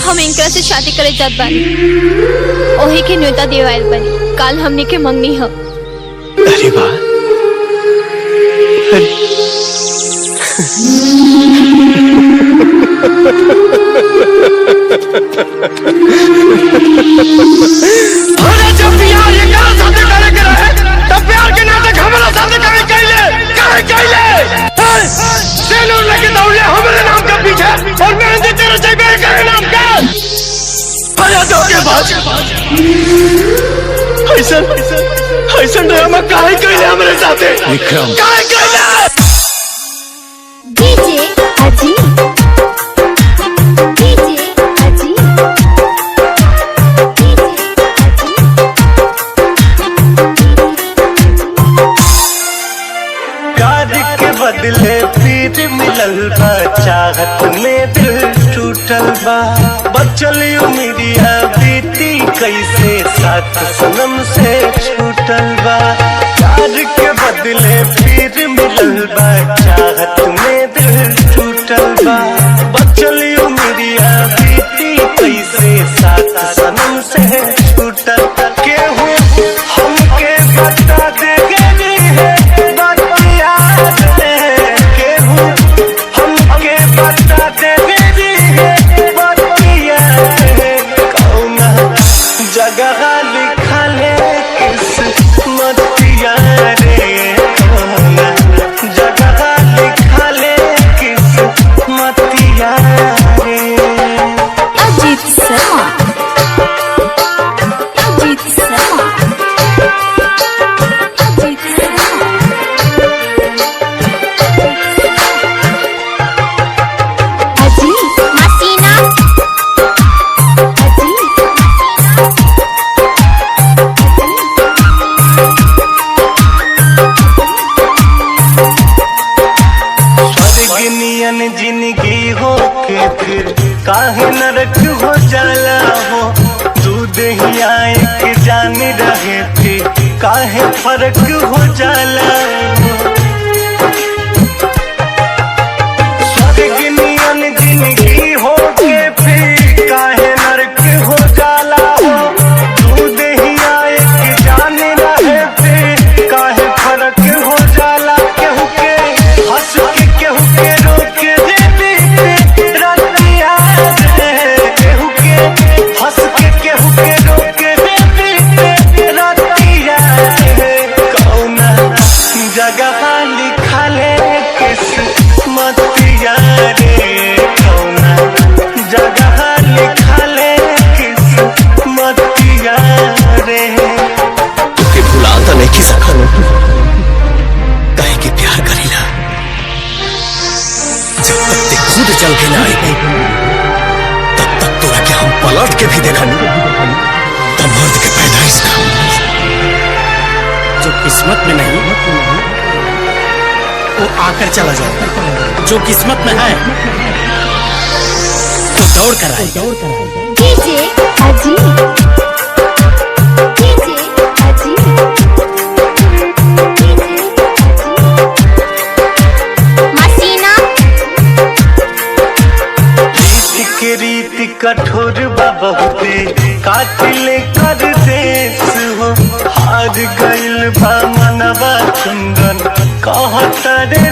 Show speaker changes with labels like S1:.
S1: हम इनकरा से शादी करे जात बानी। ओही के न्योता देवाइल बनी। काल हमने के मंगनी हो।
S2: अरे वाह,
S3: अरे जब प्यार ये करा साथे करे के रहे तब प्यार के नाटक हमरा साथे काहे कइले सेलून लेके दौड़ले हमरे नाम के पीछे और मेहंदी तेरे जैबे करे नाम का। अरे धोखेबाज, ऐसा ड्रामा काहे कइले हमरे साथे?
S2: विक्रम
S3: काहे कइले?
S1: डीजे अजीत, डीजे अजीत,
S4: प्यार के बदले फिर मिलल बा, चाहत में दिल टूटल बा। बचल उम्रिया बीती कैसे साथ सनम से छूटल बा। प्यार के बदले फिर मिलल बा, चाहत में दिल टूटल बा। बचल उम्रिया बीती कैसे साथ सनम से छूटल। केहू हमके बता दे जगह लिखा ले किस्मतिया रे, जगह लिखा ले किस्मतिया रे।
S1: अजीत शर्मा, अजीत शर्मा, अजीत शर्मा, अजीत हसीना,
S4: जिंदगी हो के फिर काहे नरक हो जाला हो। दूध ही आए के जान रहे थे काहे फर्क हो जाला हो। स्वर्गनियन जिंदगी हो के फिर काहे नरक हो जाला हो। दूध ही आए के जान रहे थे काहे फर्क हो जाला। केहू के हंस के केहू के रोक जगह लिखा ले किस्मतिया रे, कौना जगह लिखा ले किस्मतिया रे।
S2: तुके भुलाता नहीं की सकल, काहे के प्यार करेला। जब तक ते खुद चल के ना आई तब तक तोरा के हम पलट के भी देखा नहीं। तब मर्द के पैदाइश का
S5: जो किस्मत में नहीं वो आकर चला जाए, जो किस्मत में है वो दौड़ कर आए।
S1: डीजे अजीत, डीजे अजीत, हसीना,
S4: रीत के रीत कठोर बा बहुते कातिल कर देश हो। हार गइल बा मनवा चंदन कहत रे